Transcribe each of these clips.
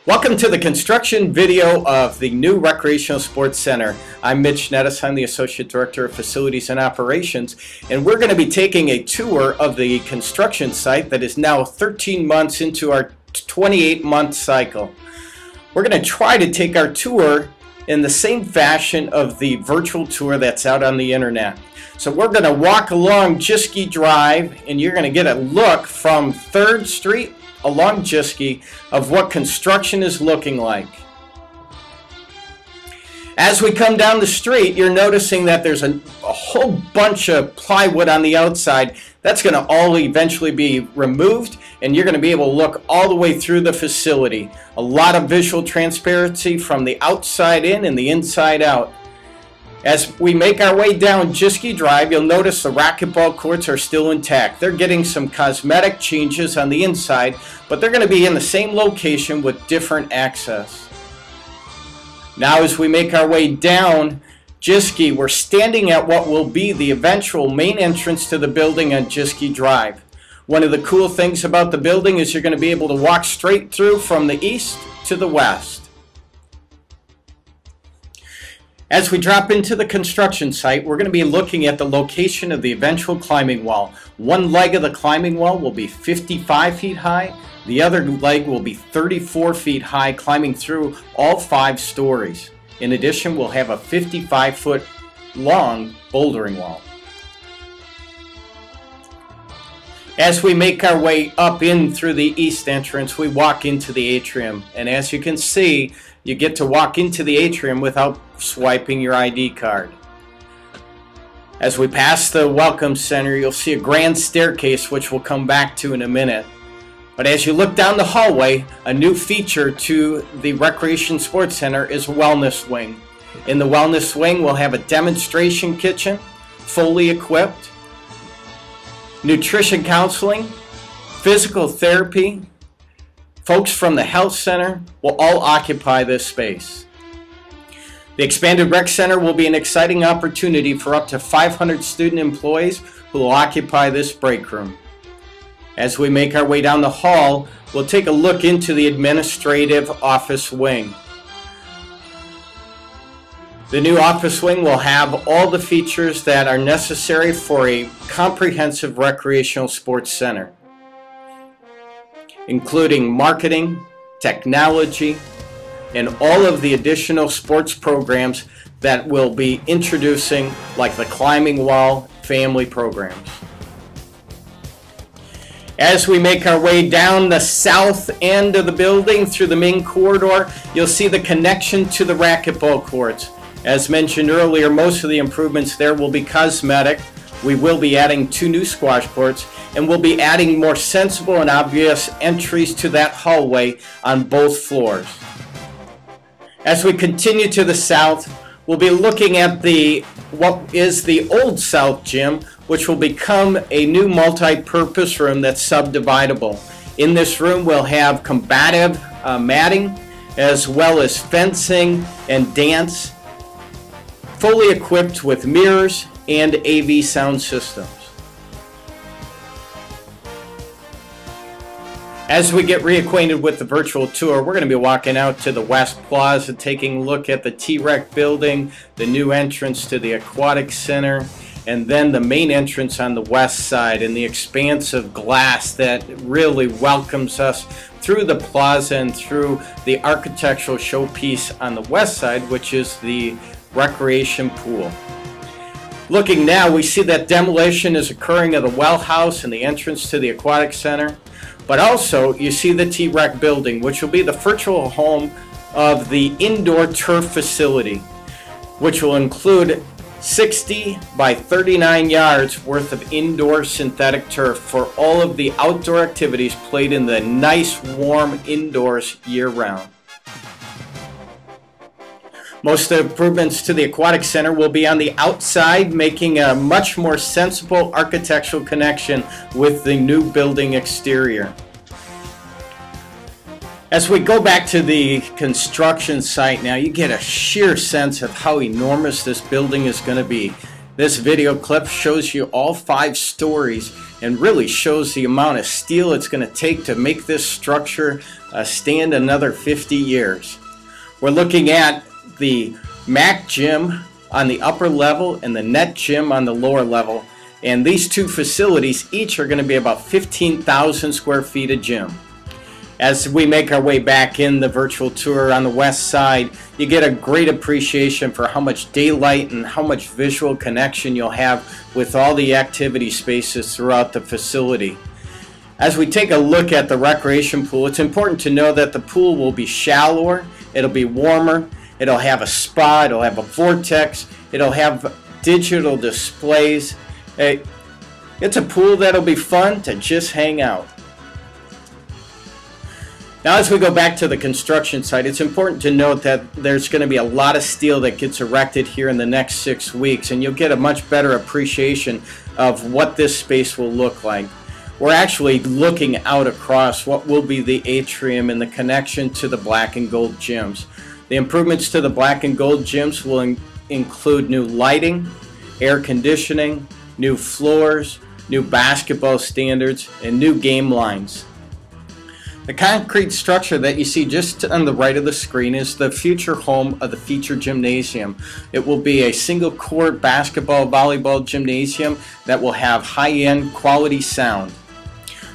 Welcome to the construction video of the new Recreational Sports Center. I'm Mitch Nettis. I'm the Associate Director of Facilities and Operations, and we're going to be taking a tour of the construction site that is now 13 months into our 28-month cycle. We're going to try to take our tour in the same fashion of the virtual tour that's out on the internet. So we're going to walk along Jiski Drive, and you're going to get a look from 3rd Street along Jiski of what construction is looking like. As we come down the street, you're noticing that there's a whole bunch of plywood on the outside. That's going to all eventually be removed, and you're going to be able to look all the way through the facility. A lot of visual transparency from the outside in and the inside out. As we make our way down Jiski Drive, you'll notice the racquetball courts are still intact. They're getting some cosmetic changes on the inside, but they're going to be in the same location with different access. Now as we make our way down Jiski, we're standing at what will be the eventual main entrance to the building on Jiski Drive. One of the cool things about the building is you're going to be able to walk straight through from the east to the west. As we drop into the construction site, we're going to be looking at the location of the eventual climbing wall. One leg of the climbing wall will be 55 feet high. The other leg will be 34 feet high, climbing through all 5 stories. In addition, we'll have a 55-foot long bouldering wall. As we make our way up in through the east entrance, we walk into the atrium. And as you can see, you get to walk into the atrium without swiping your ID card. As we pass the Welcome Center, you'll see a grand staircase, which we'll come back to in a minute. But as you look down the hallway, a new feature to the Recreation Sports Center is a wellness wing. In the wellness wing, we'll have a demonstration kitchen, fully equipped, nutrition counseling, physical therapy. Folks from the health center will all occupy this space. The expanded rec center will be an exciting opportunity for up to 500 student employees who will occupy this break room. As we make our way down the hall, we'll take a look into the administrative office wing. The new office wing will have all the features that are necessary for a comprehensive recreational sports center, including marketing, technology, and all of the additional sports programs that we'll be introducing, like the climbing wall, family programs. As we make our way down the south end of the building through the main corridor, you'll see the connection to the racquetball courts. As mentioned earlier, most of the improvements there will be cosmetic. We will be adding 2 new squash courts, and we'll be adding more sensible and obvious entries to that hallway on both floors. As we continue to the south, we'll be looking at what is the Old South Gym, which will become a new multi-purpose room that's subdividable. In this room, we'll have combative matting, as well as fencing and dance, fully equipped with mirrors and AV sound systems. As we get reacquainted with the virtual tour, we're going to be walking out to the West Plaza, taking a look at the T-Rec building, the new entrance to the Aquatic Center, and then the main entrance on the west side and the expanse of glass that really welcomes us through the plaza and through the architectural showpiece on the west side, which is the recreation pool. Looking now, we see that demolition is occurring of the well house and the entrance to the Aquatic Center. But also, you see the T-Rec building, which will be the virtual home of the indoor turf facility, which will include 60 by 39 yards worth of indoor synthetic turf for all of the outdoor activities played in the nice, warm indoors year-round. Most of the improvements to the Aquatic Center will be on the outside, making a much more sensible architectural connection with the new building exterior. As we go back to the construction site now, you get a sheer sense of how enormous this building is going to be. This video clip shows you all 5 stories and really shows the amount of steel it's going to take to make this structure stand another 50 years. We're looking at the MAC gym on the upper level and the net gym on the lower level, and these two facilities each are going to be about 15,000 square feet of gym. As we make our way back in the virtual tour on the west side, you get a great appreciation for how much daylight and how much visual connection you'll have with all the activity spaces throughout the facility. As we take a look at the recreation pool, it's important to know that the pool will be shallower, it'll be warmer, it'll have a spa, it'll have a vortex, it'll have digital displays. It's a pool that'll be fun to just hang out. Now, as we go back to the construction site, it's important to note that there's going to be a lot of steel that gets erected here in the next 6 weeks, and you'll get a much better appreciation of what this space will look like. We're actually looking out across what will be the atrium and the connection to the black and gold gyms. The improvements to the black and gold gyms will include new lighting, air conditioning, new floors, new basketball standards, and new game lines. The concrete structure that you see just on the right of the screen is the future home of the featured gymnasium. It will be a single court basketball, volleyball gymnasium that will have high-end quality sound.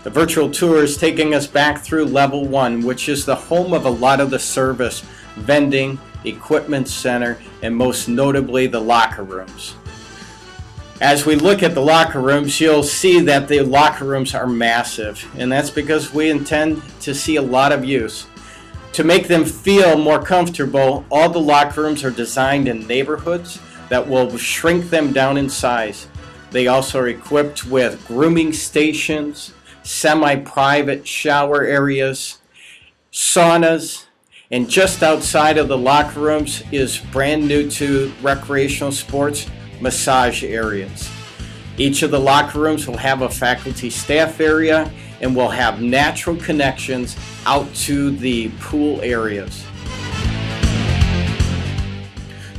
The virtual tour is taking us back through level 1, which is the home of a lot of the service, vending, equipment center, and most notably the locker rooms. As we look at the locker rooms, you'll see that the locker rooms are massive, and that's because we intend to see a lot of use. To make them feel more comfortable, all the locker rooms are designed in neighborhoods that will shrink them down in size. They also are equipped with grooming stations, semi-private shower areas, saunas, and just outside of the locker rooms is brand new to recreational sports, massage areas. Each of the locker rooms will have a faculty staff area and will have natural connections out to the pool areas.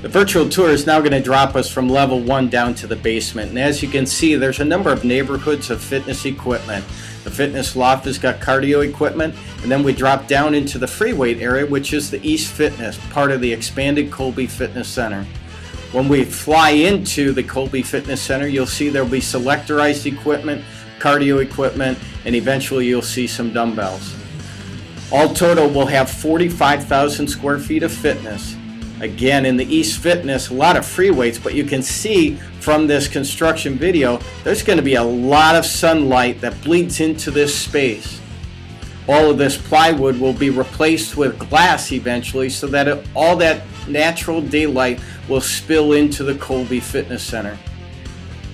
The virtual tour is now going to drop us from level 1 down to the basement, and as you can see, there's a number of neighborhoods of fitness equipment. The fitness loft has got cardio equipment, and then we drop down into the free weight area, which is the East Fitness, part of the expanded Colby Fitness Center. When we fly into the Colby Fitness Center, you'll see there'll be selectorized equipment, cardio equipment, and eventually you'll see some dumbbells. All total, we'll have 45,000 square feet of fitness. Again, in the East Fitness, a lot of free weights, but you can see from this construction video, there's going to be a lot of sunlight that bleeds into this space. All of this plywood will be replaced with glass eventually so that all that natural daylight will spill into the Colby Fitness Center.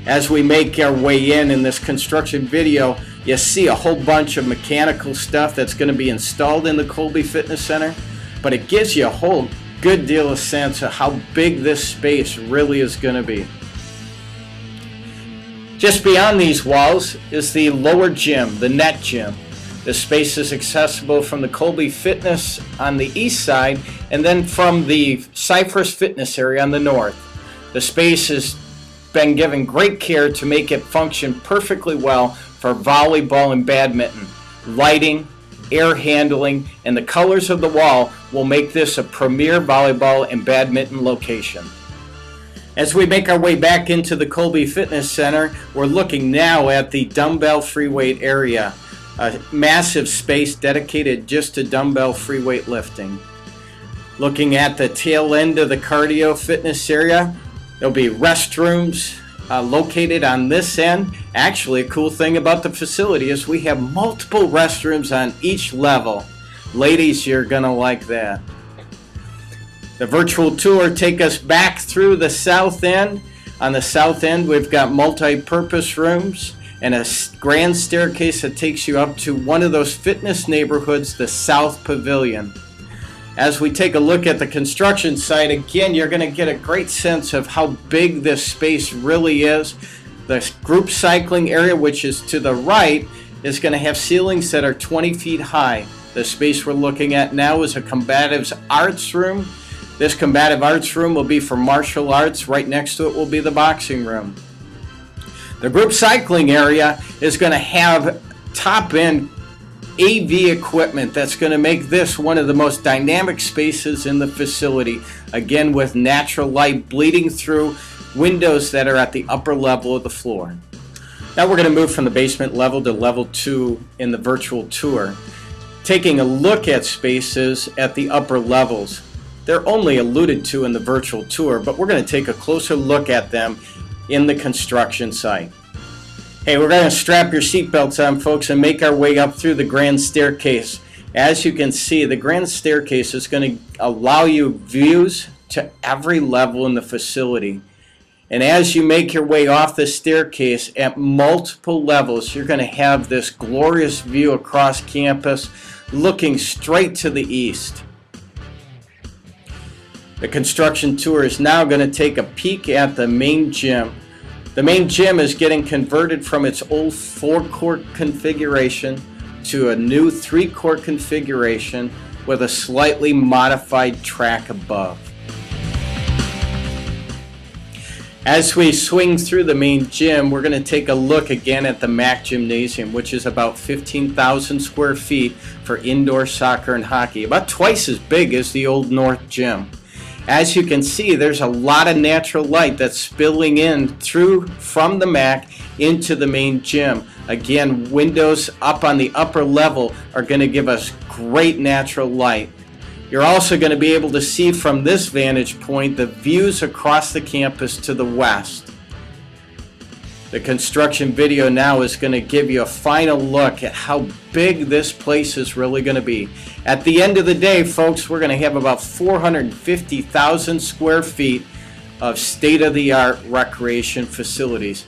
As we make our way in this construction video, you see a whole bunch of mechanical stuff that's going to be installed in the Colby Fitness Center, but it gives you a whole good deal of sense of how big this space really is going to be. Just beyond these walls is the lower gym, the net gym. The space is accessible from the Colby Fitness on the east side and then from the Cypress Fitness area on the north. The space has been given great care to make it function perfectly well for volleyball and badminton. Lighting, air handling, and the colors of the wall will make this a premier volleyball and badminton location. As we make our way back into the Colby Fitness Center, we're looking now at the dumbbell free weight area. A massive space dedicated just to dumbbell free weight lifting. Looking at the tail end of the cardio fitness area, there'll be restrooms located on this end. Actually, a cool thing about the facility is we have multiple restrooms on each level. Ladies, you're gonna like that. The virtual tour take us back through the south end. On the south end, we've got multi-purpose rooms and a grand staircase that takes you up to one of those fitness neighborhoods, the South Pavilion. As we take a look at the construction site, again, you're going to get a great sense of how big this space really is. The group cycling area, which is to the right, is going to have ceilings that are 20 feet high. The space we're looking at now is a combative arts room. This combative arts room will be for martial arts. Right next to it will be the boxing room. The group cycling area is going to have top-end AV equipment that's going to make this one of the most dynamic spaces in the facility, again with natural light bleeding through windows that are at the upper level of the floor. Now we're going to move from the basement level to level 2 in the virtual tour, taking a look at spaces at the upper levels. They're only alluded to in the virtual tour, but we're going to take a closer look at them in the construction site. Hey, we're going to strap your seatbelts on, folks, and make our way up through the grand staircase. As you can see, the grand staircase is going to allow you views to every level in the facility. And as you make your way off the staircase at multiple levels, you're going to have this glorious view across campus looking straight to the east. The construction tour is now going to take a peek at the main gym. The main gym is getting converted from its old 4-court configuration to a new 3-court configuration with a slightly modified track above. As we swing through the main gym, we're going to take a look again at the MAC Gymnasium, which is about 15,000 square feet for indoor soccer and hockey, about twice as big as the old North Gym. As you can see, there's a lot of natural light that's spilling in through from the MAC into the main gym. Again, windows up on the upper level are going to give us great natural light. You're also going to be able to see from this vantage point the views across the campus to the west. The construction video now is going to give you a final look at how big this place is really going to be. At the end of the day, folks, we're going to have about 450,000 square feet of state-of-the-art recreation facilities.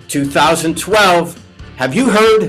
2012, have you heard?